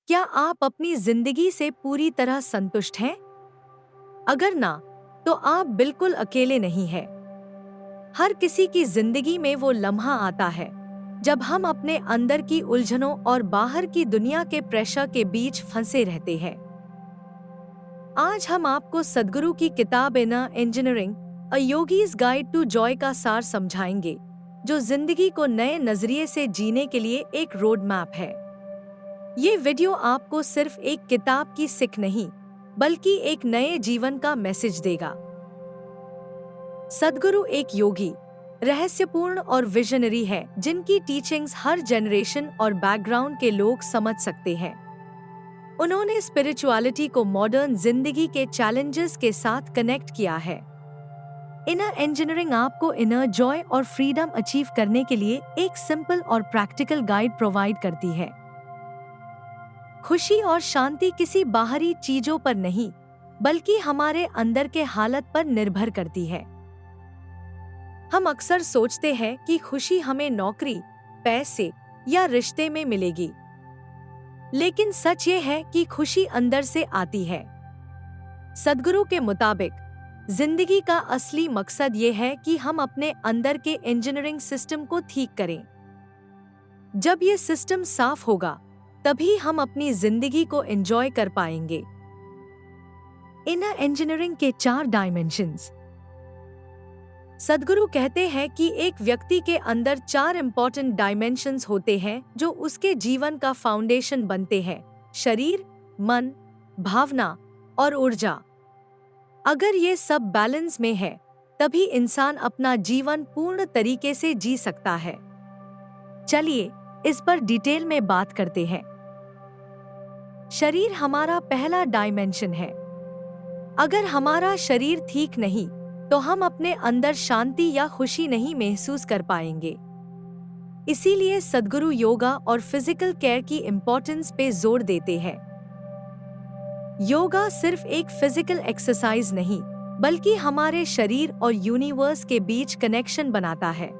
क्या आप अपनी जिंदगी से पूरी तरह संतुष्ट हैं? अगर ना, तो आप बिल्कुल अकेले नहीं हैं। हर किसी की जिंदगी में वो लम्हा आता है जब हम अपने अंदर की उलझनों और बाहर की दुनिया के प्रेशर के बीच फंसे रहते हैं। आज हम आपको सद्गुरु की किताब inner engineering a yogi's guide to joy का सार समझाएंगे, जो जिंदगी को नए नजरिए से जीने के लिए एक रोड मैप है। ये वीडियो आपको सिर्फ एक किताब की सीख नहीं, बल्कि एक नए जीवन का मैसेज देगा। सद्गुरु एक योगी, रहस्यपूर्ण और विजनरी है, जिनकी टीचिंग्स हर जनरेशन और बैकग्राउंड के लोग समझ सकते हैं। उन्होंने स्पिरिचुअलिटी को मॉडर्न जिंदगी के चैलेंजेस के साथ कनेक्ट किया है। इनर इंजीनियरिंग आपको इनर जॉय और फ्रीडम अचीव करने के लिए एक सिंपल और प्रैक्टिकल गाइड प्रोवाइड करती है। खुशी और शांति किसी बाहरी चीजों पर नहीं, बल्कि हमारे अंदर के हालत पर निर्भर करती है। हम अक्सर सोचते हैं कि खुशी हमें नौकरी, पैसे या रिश्ते में मिलेगी, लेकिन सच ये है कि खुशी अंदर से आती है। सद्गुरु के मुताबिक जिंदगी का असली मकसद ये है कि हम अपने अंदर के इंजीनियरिंग सिस्टम को ठीक करें। जब ये सिस्टम साफ होगा, तभी हम अपनी जिंदगी को एंजॉय कर पाएंगे। इनर इंजीनियरिंग के 4 डायमेंशंस। सद्गुरु कहते हैं कि एक व्यक्ति के अंदर 4 इंपॉर्टेंट डायमेंशंस होते हैं जो उसके जीवन का फाउंडेशन बनते हैं: शरीर, मन, भावना और ऊर्जा। अगर ये सब बैलेंस में है, तभी इंसान अपना जीवन पूर्ण तरीके से जी सकता है। चलिए इस पर डिटेल में बात करते हैं। शरीर हमारा पहला डायमेंशन है। अगर हमारा शरीर ठीक नहीं, तो हम अपने अंदर शांति या खुशी नहीं महसूस कर पाएंगे। इसीलिए सद्गुरु योगा और फिजिकल केयर की इम्पोर्टेंस पे जोर देते हैं। योगा सिर्फ एक फिजिकल एक्सरसाइज नहीं, बल्कि हमारे शरीर और यूनिवर्स के बीच कनेक्शन बनाता है।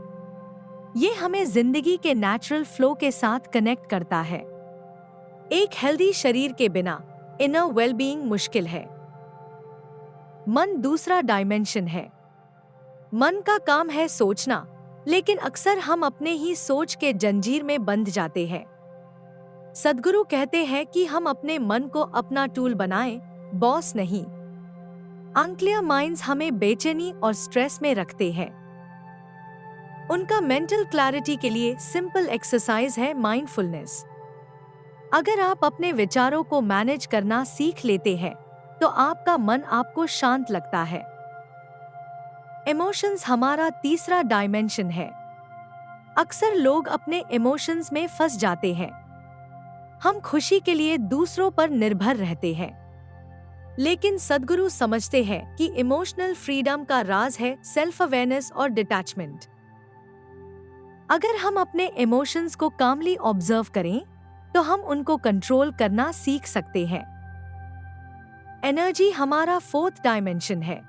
ये हमें जिंदगी के नेचुरल फ्लो के साथ कनेक्ट करता है। एक हेल्दी शरीर के बिना इनर वेलबीइंग मुश्किल है। मन दूसरा डायमेंशन है। मन का काम है सोचना, लेकिन अक्सर हम अपने ही सोच के जंजीर में बंध जाते हैं। सद्गुरु कहते हैं कि हम अपने मन को अपना टूल बनाएं, बॉस नहीं। अनक्लियर माइंड्स हमें बेचैनी और स्ट्रेस में रखते हैं। उनका मेंटल क्लैरिटी के लिए सिंपल एक्सरसाइज है माइंडफुलनेस। अगर आप अपने विचारों को मैनेज करना सीख लेते हैं, तो आपका मन आपको शांत लगता है। इमोशंस हमारा तीसरा डायमेंशन है। अक्सर लोग अपने इमोशंस में फंस जाते हैं। हम खुशी के लिए दूसरों पर निर्भर रहते हैं, लेकिन सद्गुरु समझते हैं कि इमोशनल फ्रीडम का राज है सेल्फ अवेयरनेस और डिटैचमेंट। अगर हम अपने इमोशंस को कामली ऑब्जर्व करें, तो हम उनको कंट्रोल करना सीख सकते हैं। एनर्जी हमारा 4th डायमेंशन है।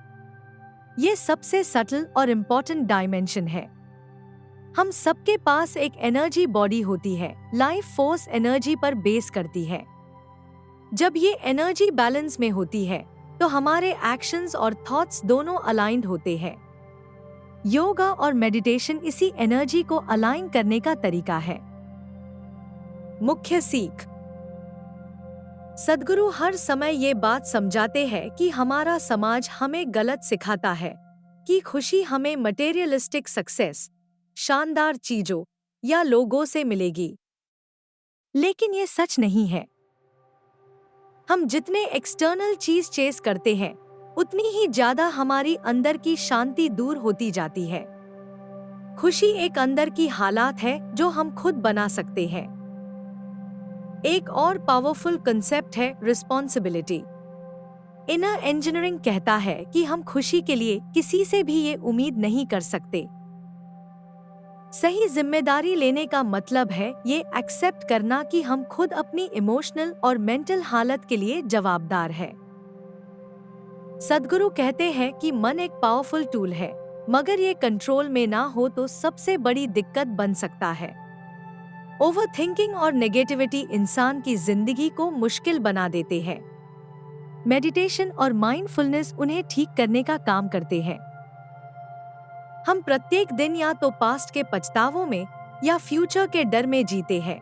ये सबसे सटल और इम्पोर्टेंट डायमेंशन है। हम सबके पास एक एनर्जी बॉडी होती है, लाइफ फोर्स एनर्जी पर बेस करती है। जब ये एनर्जी बैलेंस में होती है, तो हमारे एक्शंस और थॉट्स दोनों अलाइंड होते हैं। योगा और मेडिटेशन इसी एनर्जी को अलाइन करने का तरीका है। मुख्य सीख। सद्गुरु हर समय ये बात समझाते हैं कि हमारा समाज हमें गलत सिखाता है कि खुशी हमें मटेरियलिस्टिक सक्सेस, शानदार चीजों या लोगों से मिलेगी। लेकिन ये सच नहीं है। हम जितने एक्सटर्नल चीज चेस करते हैं, उतनी ही ज्यादा हमारी अंदर की शांति दूर होती जाती है। खुशी एक अंदर की हालात है जो हम खुद बना सकते हैं। एक और पावरफुल कंसेप्ट है रिस्पॉन्सिबिलिटी। इनर इंजीनियरिंग कहता है कि हम खुशी के लिए किसी से भी ये उम्मीद नहीं कर सकते। सही जिम्मेदारी लेने का मतलब है ये एक्सेप्ट करना कि हम खुद अपनी इमोशनल और मेंटल हालत के लिए जवाबदार है। सद्गुरु कहते हैं कि मन एक पावरफुल टूल है, मगर ये कंट्रोल में ना हो तो सबसे बड़ी दिक्कत बन सकता है। ओवरथिंकिंग और नेगेटिविटी इंसान की जिंदगी को मुश्किल बना देते हैं। मेडिटेशन और माइंडफुलनेस उन्हें ठीक करने का काम करते हैं। हम प्रत्येक दिन या तो पास्ट के पछतावों में या फ्यूचर के डर में जीते हैं।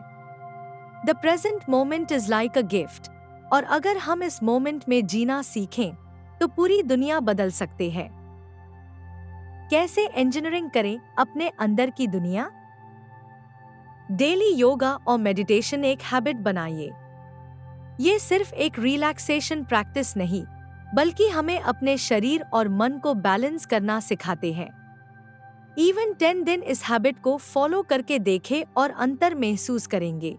The present moment is like a gift, और अगर हम इस मोमेंट में जीना सीखें तो पूरी दुनिया बदल सकते हैं। कैसे इंजीनियरिंग करें अपने अंदर की दुनिया? डेली योगा और मेडिटेशन एक हैबिट बनाइए। ये सिर्फ एक रिलैक्सेशन प्रैक्टिस नहीं, बल्कि हमें अपने शरीर और मन को बैलेंस करना सिखाते हैं। इवन 10 दिन इस हैबिट को फॉलो करके देखें और अंतर महसूस करेंगे।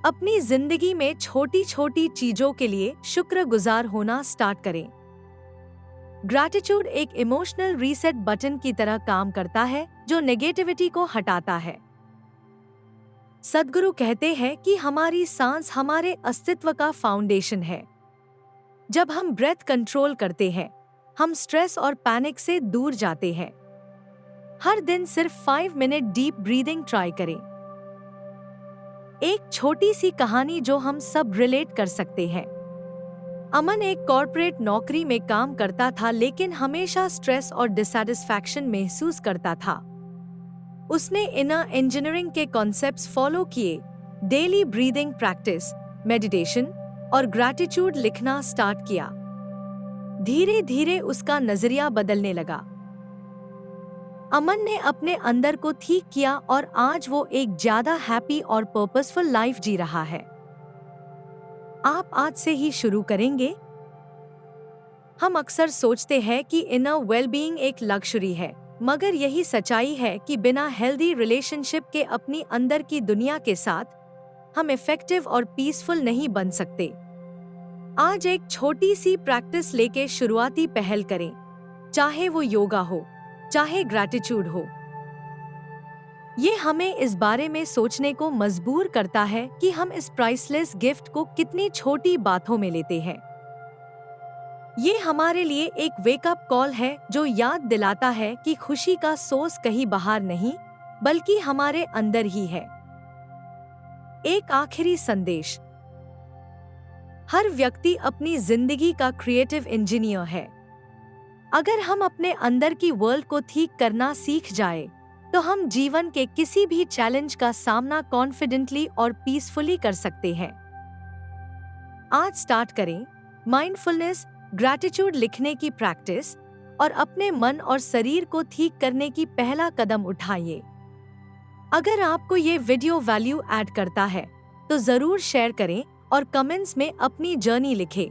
अपनी जिंदगी में छोटी छोटी चीजों के लिए शुक्रगुजार होना स्टार्ट करें। ग्रैटिट्यूड एक इमोशनल रीसेट बटन की तरह काम करता है जो नेगेटिविटी को हटाता है। सद्गुरु कहते हैं कि हमारी सांस हमारे अस्तित्व का फाउंडेशन है। जब हम ब्रेथ कंट्रोल करते हैं, हम स्ट्रेस और पैनिक से दूर जाते हैं। हर दिन सिर्फ 5 मिनट डीप ब्रीदिंग ट्राई करें। एक छोटी सी कहानी जो हम सब रिलेट कर सकते हैं। अमन एक कॉर्पोरेट नौकरी में काम करता था, लेकिन हमेशा स्ट्रेस और डिसैटिस्फैक्शन महसूस करता था। उसने इनर इंजीनियरिंग के कॉन्सेप्ट्स फॉलो किए, डेली ब्रीदिंग प्रैक्टिस, मेडिटेशन और ग्रैटिट्यूड लिखना स्टार्ट किया। धीरे धीरे उसका नजरिया बदलने लगा। अमन ने अपने अंदर को ठीक किया और आज वो एक ज्यादा हैप्पी और पर्पसफुल लाइफ जी रहा है। आप आज से ही शुरू करेंगे? हम अक्सर सोचते हैं कि इनर वेलबीइंग एक लग्जरी है, मगर यही सच्चाई है कि बिना हेल्दी रिलेशनशिप के अपनी अंदर की दुनिया के साथ हम इफेक्टिव और पीसफुल नहीं बन सकते। आज एक छोटी सी प्रैक्टिस लेके शुरुआती पहल करें, चाहे वो योगा हो, चाहे ग्रैटिट्यूड हो। ये हमें इस बारे में सोचने को मजबूर करता है कि हम इस प्राइसलेस गिफ्ट को कितनी छोटी बातों में लेते हैं। ये हमारे लिए एक वेकअप कॉल है जो याद दिलाता है कि खुशी का सोर्स कहीं बाहर नहीं, बल्कि हमारे अंदर ही है। एक आखिरी संदेश। हर व्यक्ति अपनी जिंदगी का क्रिएटिव इंजीनियर है। अगर हम अपने अंदर की वर्ल्ड को ठीक करना सीख जाए, तो हम जीवन के किसी भी चैलेंज का सामना कॉन्फिडेंटली और पीसफुली कर सकते हैं। आज स्टार्ट करें माइंडफुलनेस, ग्रैटिट्यूड लिखने की प्रैक्टिस और अपने मन और शरीर को ठीक करने की पहला कदम उठाइए। अगर आपको ये वीडियो वैल्यू ऐड करता है, तो जरूर शेयर करें और कमेंट्स में अपनी जर्नी लिखें।